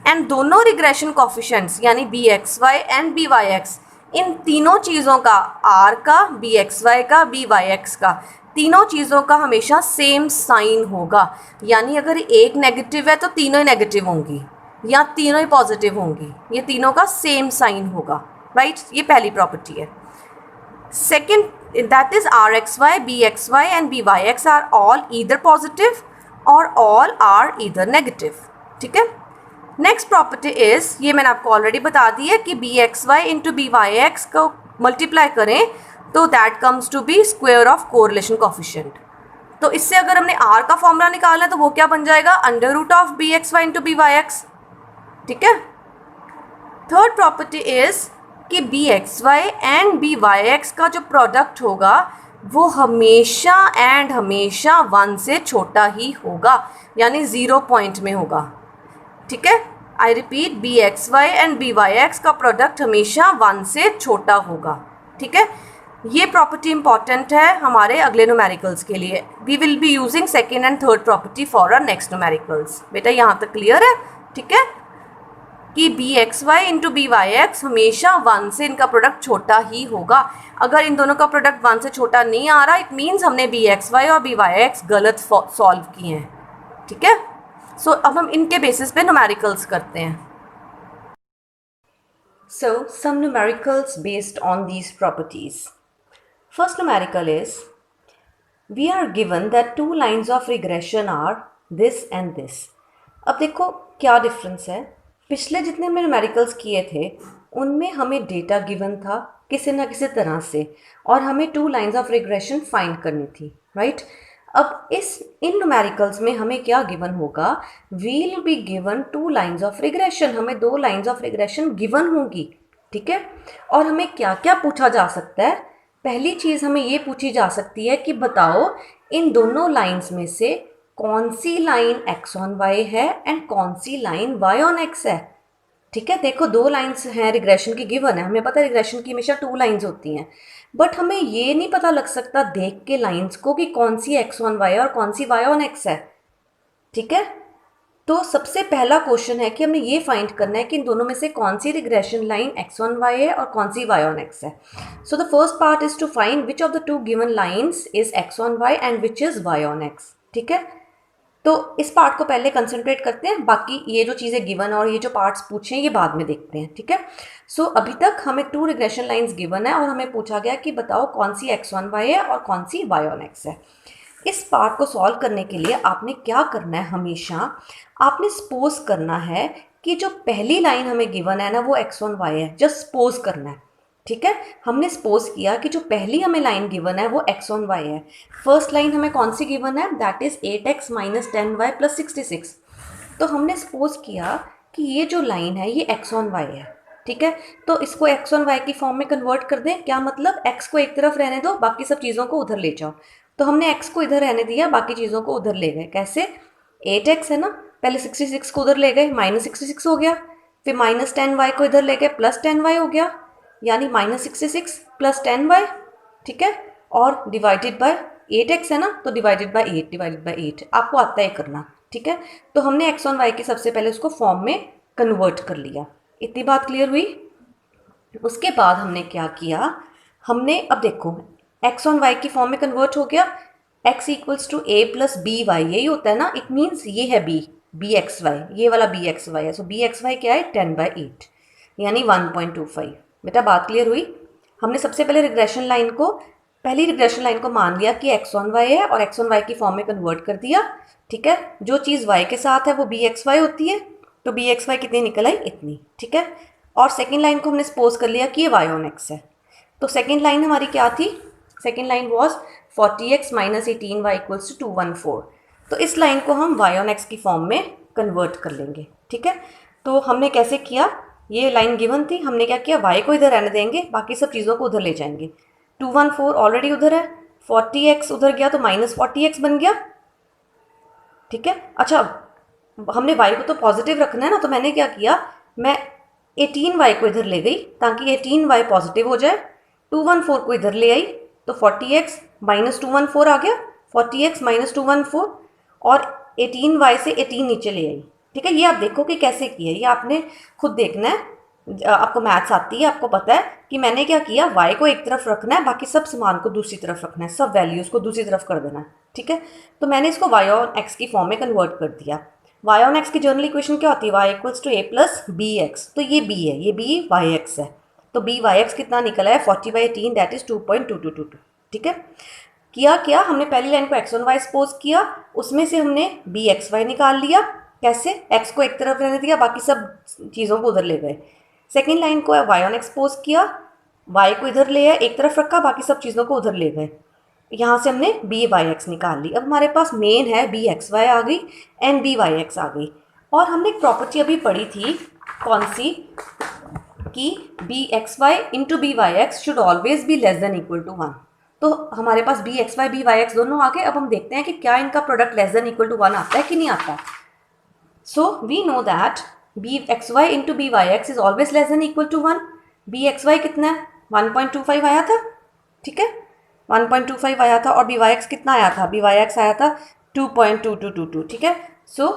A: एंड दोनों रिग्रेशन कोफिशिएंट्स यानी BXY एंड BYX, इन तीनों चीज़ों का, R का, BXY का, BYX का, तीनों चीज़ों का हमेशा सेम साइन होगा। यानी अगर एक नेगेटिव है तो तीनों ही नेगेटिव होंगी, या तीनों ही पॉजिटिव होंगी, ये तीनों का सेम साइन होगा, राइट। ये पहली प्रॉपर्टी है। Second, that is RXY, BXY and BYX are all either positive और ऑल आर ईदर नेगेटिव, ठीक है। नेक्स्ट प्रॉपर्टी इज, ये मैंने आपको ऑलरेडी बता दी है कि BXY इंटू BYX को मल्टीप्लाई करें तो that comes to be square of correlation coefficient. तो इससे अगर हमने R का फॉर्मूला निकालना है तो वो क्या बन जाएगा, under root of BXY into BYX, ठीक है। थर्ड प्रॉपर्टी इज कि BXY एंड BYX का जो प्रोडक्ट होगा वो हमेशा एंड हमेशा 1 से छोटा ही होगा, यानी 0 पॉइंट में होगा, ठीक है। I repeat, BXY and BYX का प्रोडक्ट हमेशा 1 से छोटा होगा, ठीक है। ये प्रॉपर्टी इंपॉर्टेंट है हमारे अगले न्यूमेरिकल्स के लिए। We will be using second and third property for our next numericals. बेटा यहाँ तक क्लियर है, ठीक है, कि BXY इंटू BYX हमेशा 1 से इनका प्रोडक्ट छोटा ही होगा। अगर इन दोनों का प्रोडक्ट 1 से छोटा नहीं आ रहा, इट मीन्स हमने BXY और BYX गलत सॉल्व किए हैं, ठीक है। सो अब हम इनके बेसिस पे न्यूमेरिकल्स करते हैं। So some numericals based on these properties. First numerical is, we are given that 2 lines of regression are this and this. अब देखो क्या डिफरेंस है, पिछले जितने हमने न्यूमेरिकल्स किए थे उनमें हमें डेटा गिवन था किसी ना किसी तरह से, और हमें 2 लाइन्स ऑफ रिग्रेशन फाइंड करनी थी, राइट। अब इन न्यूमेरिकल्स में हमें क्या गिवन होगा, we'll be given 2 lines of regression, हमें 2 लाइन्स ऑफ रिग्रेशन गिवन होंगी, ठीक है। और हमें क्या क्या पूछा जा सकता है, पहली चीज़ हमें ये पूछी जा सकती है कि बताओ इन दोनों लाइन्स में से कौन सी लाइन x ऑन y है एंड कौन सी लाइन y ऑन x है, ठीक है। देखो 2 लाइन्स हैं रिग्रेशन की गिवन है, हमें पता है रिग्रेशन की हमेशा 2 लाइन्स होती हैं, बट हमें ये नहीं पता लग सकता देख के लाइन्स को कि कौन सी x ऑन y और कौन सी y ऑन x है, ठीक है। तो सबसे पहला क्वेश्चन है कि हमें ये फाइंड करना है कि इन दोनों में से कौन सी regression line x on y है और कौन सी y ऑन x है। So the first part is to find which of the 2 given lines is x on y and which is y on x, ठीक है। तो इस पार्ट को पहले कंसंट्रेट करते हैं, बाकी ये जो चीज़ें गिवन और ये जो पार्ट्स पूछे हैं ये बाद में देखते हैं, ठीक है। सो अभी तक हमें 2 रिग्रेशन लाइंस गिवन है और हमें पूछा गया कि बताओ कौन सी x ऑन y है और कौन सी y ऑन x है। इस पार्ट को सॉल्व करने के लिए आपने क्या करना है, हमेशा आपने सपोज करना है कि जो पहली लाइन हमें गिवन है ना वो x ऑन y है, जस्ट सपोज करना है, ठीक है। हमने सपोज किया कि जो पहली हमें लाइन गिवन है वो x ऑन y है। फर्स्ट लाइन हमें कौन सी गिवन है, that is 8x minus 10y plus 66। तो हमने सपोज किया कि ये जो लाइन है ये x ऑन y है, ठीक है। तो इसको x ऑन y की फॉर्म में कन्वर्ट कर दें, क्या मतलब x को एक तरफ रहने दो, बाकी सब चीज़ों को उधर ले जाओ। तो हमने x को इधर रहने दिया, बाकी चीज़ों को उधर ले गए, कैसे, 8x है ना, पहले 66 को उधर ले गए, -66 हो गया, फिर -10y को इधर ले गए, +10y हो गया, यानी -66 + 10y, ठीक है, और डिवाइडेड बाय 8x है ना, तो डिवाइडेड बाय 8 आपको आता है करना, ठीक है। तो हमने एक्स ऑन वाई की सबसे पहले उसको फॉर्म में कन्वर्ट कर लिया। इतनी बात क्लियर हुई। उसके बाद हमने क्या किया, हमने अब देखो एक्स ऑन वाई की फॉर्म में कन्वर्ट हो गया, x = a + by, यही होता है ना, इट मीन्स ये है b एक्स वाई, ये वाला b एक्स वाई है। सो b एक्स वाई क्या है, 10/8 यानी 1.25। बेटा बात क्लियर हुई। हमने सबसे पहले रिग्रेशन लाइन को, पहली रिग्रेशन लाइन को मान लिया कि एक्स ऑन वाई है और एक्स ऑन वाई की फॉर्म में कन्वर्ट कर दिया, ठीक है। जो चीज़ y के साथ है वो b एक्स वाई होती है, तो b एक्स वाई कितनी निकल आई, इतनी, ठीक है। और सेकेंड लाइन को हमने सपोज कर लिया कि ये y ऑन x है। तो सेकेंड लाइन हमारी क्या थी, second line was 40x - 18y = 214। तो इस लाइन को हम y ऑन x की फॉर्म में कन्वर्ट कर लेंगे, ठीक है। तो हमने कैसे किया, ये लाइन गिवन थी, हमने क्या किया, y को इधर रहने देंगे, बाकी सब चीज़ों को उधर ले जाएंगे। 214 ऑलरेडी उधर है, 40x उधर गया तो -40x बन गया, ठीक है। अच्छा हमने y को तो पॉजिटिव रखना है ना, तो मैंने क्या किया, मैं 18y को इधर ले गई ताकि 18y पॉजिटिव हो जाए, 214 को इधर ले आई तो 40x - 214 आ गया, 40x - 214, और 18y से 18 नीचे ले आई, ठीक है। ये आप देखो कि कैसे किया, ये आपने खुद देखना है, आपको मैथ्स आती है, आपको पता है कि मैंने क्या किया, y को एक तरफ रखना है, बाकी सब सामान को दूसरी तरफ रखना है, सब वैल्यूज़ को दूसरी तरफ कर देना है, ठीक है। तो मैंने इसको y ऑन x की फॉर्म में कन्वर्ट कर दिया। y ऑन x की जनरल इक्वेशन क्या होती है, y = a + bx, तो ये b है, ये b yx है, तो b yx कितना निकला है, 40/18 दैट इज 2.2222, ठीक है। किया क्या, हमने पहली लाइन को एक्स ऑन वाई सपोज किया, उसमें से हमने b एक्स वाई निकाल लिया, कैसे, x को एक तरफ रहने दिया, बाकी सब चीज़ों को उधर ले गए। सेकेंड लाइन को y ऑन x सपोज किया, y को इधर ले आए, एक तरफ रखा, बाकी सब चीज़ों को उधर ले गए, यहाँ से हमने b वाई एक्स निकाल ली। अब हमारे पास मेन है b एक्स वाई आ गई एंड b वाई एक्स आ गई। और हमने एक प्रॉपर्टी अभी पढ़ी थी, कौन सी, कि b X Y into B Y X should always be less than equal to 1। तो हमारे पास b X Y B Y X दोनों आ गए। अब हम देखते हैं कि क्या इनका product less than equal to 1 आता है कि नहीं आता। So we know that b X Y into B Y x is always less than equal to 1। b X Y कितना है, 1.25 आया था, ठीक है, 1.25 आया था, और बी वाई एक्स कितना आया था, बी वाई एक्स आया था 2.2222, ठीक है। सो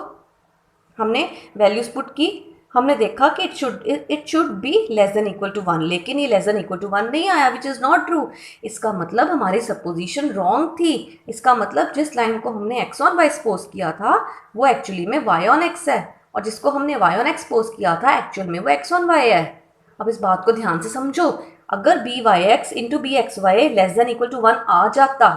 A: हमने वैल्यूज पुट की, हमने देखा कि it should be less than equal to 1, लेकिन ये लेस देन इक्वल टू 1 नहीं आया, विच इज़ नॉट ट्रू। इसका मतलब हमारी सपोजिशन रॉन्ग थी। इसका मतलब जिस लाइन को हमने एक्स ऑन वाई सपोज किया था वो एक्चुअली में वाई ऑन एक्स है, और जिसको हमने वाई ऑन एक्स सपोज किया था एक्चुअल में वो एक्स ऑन वाई है। अब इस बात को ध्यान से समझो, अगर B Y X into B x Y less than equal to 1 आ जाता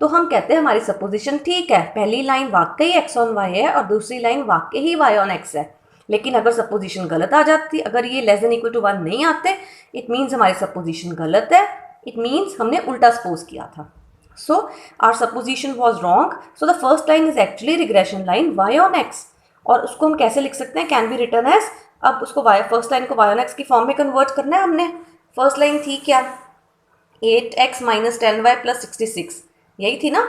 A: तो हम कहते हैं हमारी सपोजिशन ठीक है, पहली लाइन वाकई एक्स ऑन वाई है और दूसरी लाइन वाकई ही वाई ऑन एक्स है। लेकिन अगर सपोजिशन गलत आ जाती, अगर ये लेस देन इक्वल टू 1 नहीं आते, इट मीन्स हमारी सपोजिशन गलत है, इट मीन्स हमने उल्टा सपोज किया था। So our supposition was wrong. So the first line is actually regression line Y on x, और उसको हम कैसे लिख सकते हैं, कैन बी रिटर्न एज, अब उसको वाई, फर्स्ट लाइन को वाई ऑन एक्स की फॉर्म में कन्वर्ट करना है हमने। फर्स्ट लाइन थी क्या, 8x - 10y + 66, यही थी ना।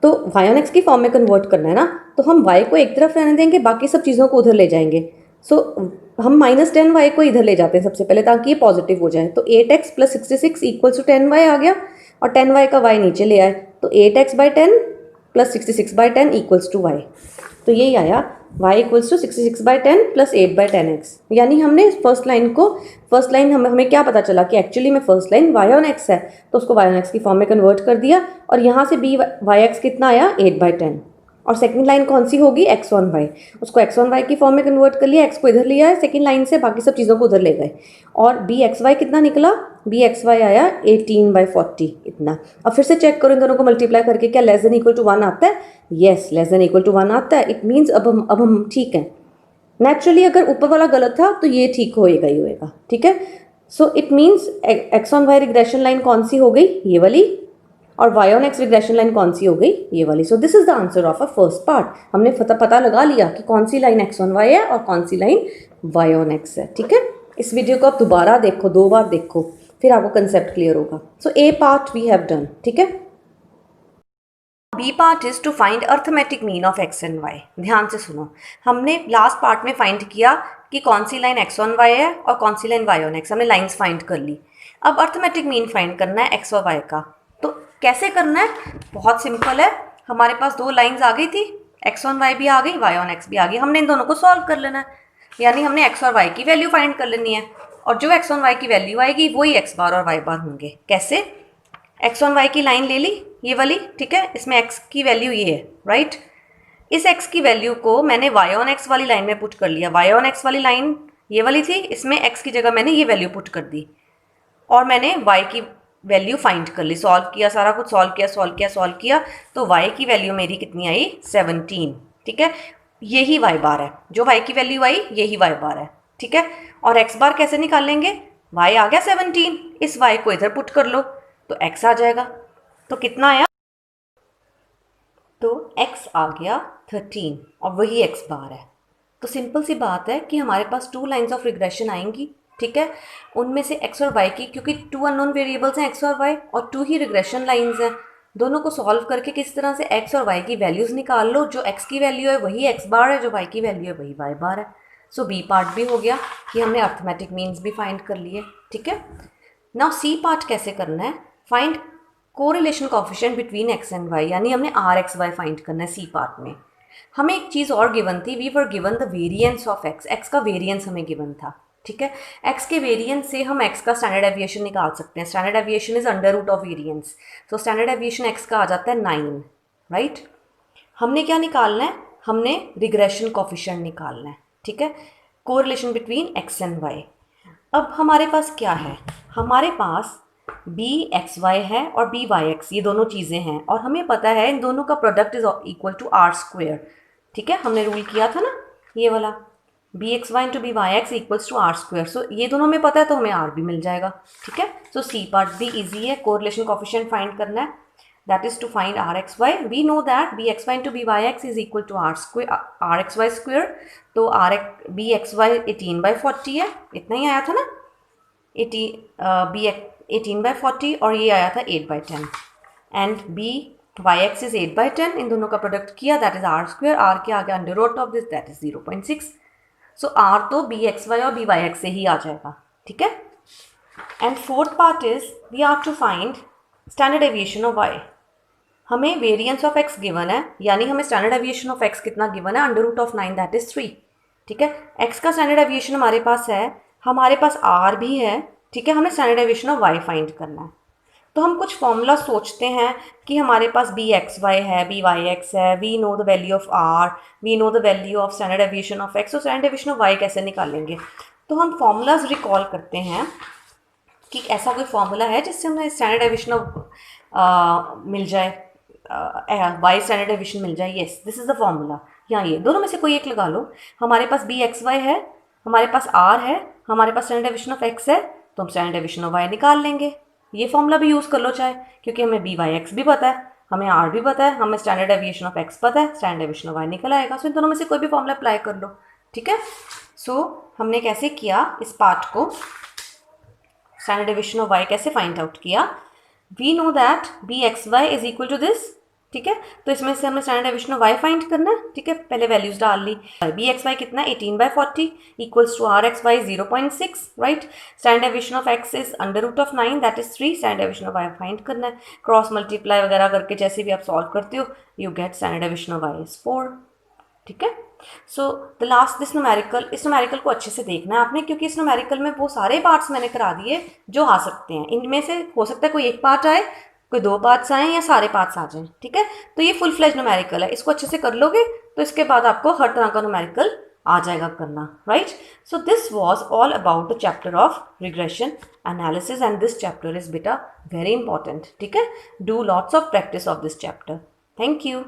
A: तो y ऑन x की फॉर्म में कन्वर्ट करना है ना, तो हम y को एक तरफ रहने देंगे, बाकी सब चीज़ों को उधर ले जाएंगे। सो हम -10y को इधर ले जाते हैं सबसे पहले ताकि ये पॉजिटिव हो जाए। तो 8x + 66 = 10y आ गया, और 10y का y नीचे ले आए, तो 8x/10 + 66/10 = y। तो यही आया y = 66/10 + 8/10x। यानी हमने फर्स्ट लाइन को, फर्स्ट लाइन हमें क्या पता चला कि एक्चुअली में first line y on x है, तो उसको y ऑन x की फॉर्म में कन्वर्ट कर दिया, और यहाँ से b वाई एक्स कितना आया, 8/10। और सेकंड लाइन कौन सी होगी, x ऑन y, उसको x ऑन y की फॉर्म में कन्वर्ट कर लिया, x को इधर लिया है सेकंड लाइन से, बाकी सब चीज़ों को उधर ले गए, और b एक्स वाई कितना निकला, b एक्स वाई आया 18/40 इतना। अब फिर से चेक करो इन दोनों को मल्टीप्लाई करके, क्या लेस देन इक्वल टू 1 आता है, yes less than equal to 1 आता है। इट मीन्स अब हम ठीक है। नेचुरली अगर ऊपर वाला गलत था तो ये ठीक होएगा ही होएगा, ठीक है। So it means X on Y regression line कौन सी हो गई, ये वाली, और Y on X regression line कौन सी हो गई, ये वाली। So this is the answer of a first part. हमने पता लगा लिया कि कौन सी लाइन एक्स ऑन वाई है और कौन सी लाइन वाई ऑन एक्स है, ठीक है। इस वीडियो को आप दोबारा देखो, 2 बार देखो, फिर आपको कंसेप्ट क्लियर होगा। So A part we have done, ठीक है। B part is to find arithmetic mean of x and Y. ध्यान से सुनो, हमने लास्ट पार्ट में फाइंड किया कि कौन सी लाइन एक्स ऑन वाई है और कौन सी लाइन वाई ऑन एक्स, हमने लाइन्स फाइंड कर ली। अब अर्थमेटिक मीन फाइंड करना है एक्स और वाई का। तो कैसे करना है? बहुत सिंपल है, हमारे पास दो लाइन्स आ गई थी, एक्स ऑन वाई भी आ गई, वाई ऑन एक्स भी आ गई, हमने इन दोनों को सॉल्व कर लेना है। यानी हमने एक्स और वाई की वैल्यू फाइंड कर लेनी है, और जो एक्स ऑन वाई की वैल्यू आएगी वही एक्स बार और वाई बार होंगे। कैसे? एक्स ऑन वाई की लाइन ले ली, ये वाली, ठीक है, इसमें एक्स की वैल्यू ये है, राइट। इस एक्स की वैल्यू को मैंने वाई ऑन एक्स वाली लाइन में पुट कर लिया। वाई ऑन एक्स वाली लाइन ये वाली थी, इसमें एक्स की जगह मैंने ये वैल्यू पुट कर दी, और मैंने वाई की वैल्यू फाइंड कर ली। सॉल्व किया, सारा कुछ सॉल्व किया, तो वाई की वैल्यू मेरी कितनी आई? 17, ठीक है। यही वाई बार है, जो वाई की वैल्यू आई यही वाई बार है, ठीक है। और एक्स बार कैसे निकालेंगे? वाई आ गया 17, इस वाई को इधर पुट कर लो तो x आ जाएगा। तो कितना आया? तो x आ गया 13, और वही x बार है। तो सिंपल सी बात है कि हमारे पास 2 लाइंस ऑफ रिग्रेशन आएंगी, ठीक है। उनमें से x और y की, क्योंकि 2 अननोन वेरिएबल्स हैं x और y, और 2 ही रिग्रेशन लाइंस हैं, दोनों को सॉल्व करके किस तरह से x और y की वैल्यूज़ निकाल लो। जो x की वैल्यू है वही x बार है, जो y की वैल्यू है वही y बार है। सो बी पार्ट भी हो गया कि हमने अर्थमेटिक मीन्स भी फाइंड कर लिए, ठीक है। नाउ सी पार्ट कैसे करना है? Find correlation coefficient between X and Y, यानी हमने आर एक्स वाई फाइंड करना है सी पार्ट में। हमें एक चीज़ और गिवन थी, we were given the variance of X. X का वेरिएंस हमें गिवन था, ठीक है। एक्स के वेरिएंस से हम एक्स का स्टैंडर्ड एविएशन निकाल सकते हैं। Standard deviation is under root of variance, तो स्टैंडर्ड एविएशन एक्स का आ जाता है 9, राइट। हमने क्या निकालना है? हमने रिग्रेशन कोफिशिएंट निकालना है, ठीक है, correlation between X and Y. अब हमारे पास क्या है? हमारे पास बी एक्स वाई है और बी वाई एक्स, ये दोनों चीज़ें हैं, और हमें पता है इन दोनों का product is equal to R square, ठीक है। हमने रूल किया था ना ये वाला, B x Y into B Y X equals to R square. So ये दोनों में पता है तो हमें आर भी मिल जाएगा, ठीक है। सो सी पार्ट भी ईजी है, कोरिलेशन कोफिशिएंट फाइंड करना है, that is to find R x Y. We know that B x Y into B Y x is equal to are x Y square. तो B x Y 18/40 है, इतना ही आया था ना, 18/40, और ये आया था 8/10, and b Y x is 8/10, इन दोनों का प्रोडक्ट किया, that is r square. R के आगे under root of this, that is 0.6। So r तो बी एक्स वाई और बी वाई एक्स से ही आ जाएगा, ठीक है। And fourth part is we are to find standard deviation of y. हमें वेरिएंस ऑफ एक्स गिवन है, यानी हमें स्टैंडर्ड एविएशन ऑफ एक्स कितना गिवन है? Under root of 9, that is 3, ठीक है। एक्स का स्टैंडर्ड एविएशन हमारे पास है, हमारे पास आर भी है, ठीक है। हमें standard deviation of y find करना है। तो हम कुछ फॉर्मूला सोचते हैं कि हमारे पास बी एक्स वाई है, बी वाई एक्स है, we know the value of r, we know the value of standard deviation of x, तो स्टैंडर्ड एविएशन ऑफ वाई कैसे निकालेंगे? तो हम फॉर्मूलाज रिकॉल करते हैं कि ऐसा कोई फॉर्मूला है जिससे हमें स्टैंडर्ड एविएशन ऑफ मिल जाए, वाई स्टैंडर्ड एविएशन मिल जाए। Yes, this is the formula. यहाँ ये दोनों में से कोई एक लगा लो। हमारे पास बी एक्स वाई है, हमारे पास आर है, हमारे पास स्टैंडर्ड एविएशन ऑफ एक्स है, तो हम स्टैंडर्ड एविएशन ऑफ वाई निकाल लेंगे। ये फॉर्मूला भी यूज़ कर लो चाहे, क्योंकि हमें बी वाई एक्स भी पता है, हमें आर भी पता है, हमें स्टैंडर्ड एविएशन ऑफ एक्स पता है, स्टैंडर्ड एविएशन ऑफ वाई निकल आएगा। सो इन दोनों में से कोई भी फॉर्मूला अप्लाई कर लो, ठीक है। सो हमने कैसे किया इस पार्ट को, स्टैंडर्ड एविएशन ऑफ वाई कैसे फाइंड आउट किया? We know that B x y is equal to this, ठीक है। तो इसमें से हमने standard deviation of y find करना है, ठीक है। पहले वैल्यूज डाल ली, बी एक्स वाई कितना 18/40 equals to are x y 0.6, right. Standard deviation of x is under root of 9, that is 3। Standard deviation of y find करना है, क्रॉस मल्टीप्लाई वगैरह करके जैसे भी आप सॉल्व करते हो, you get standard deviation of y is 4, ठीक है। So the last this numerical, इस न्यूमेरिकल को अच्छे से देखना है आपने, क्योंकि इस न्यूमेरिकल में वो सारे पार्ट्स मैंने करा दिए जो आ सकते हैं। इनमें से हो सकता है कोई एक पार्ट आए, कोई 2 पार्ट्स आए, या सारे पार्ट्स आ जाएं, ठीक है। तो ये फुल फ्लेज न्यूमेरिकल है, इसको अच्छे से कर लोगे तो इसके बाद आपको हर तरह का न्यूमेरिकल आ जाएगा करना, right. So this was all about the chapter of regression analysis, and this chapter is बेटा वेरी इंपॉर्टेंट, ठीक है। Do lots of practice of this chapter. Thank you.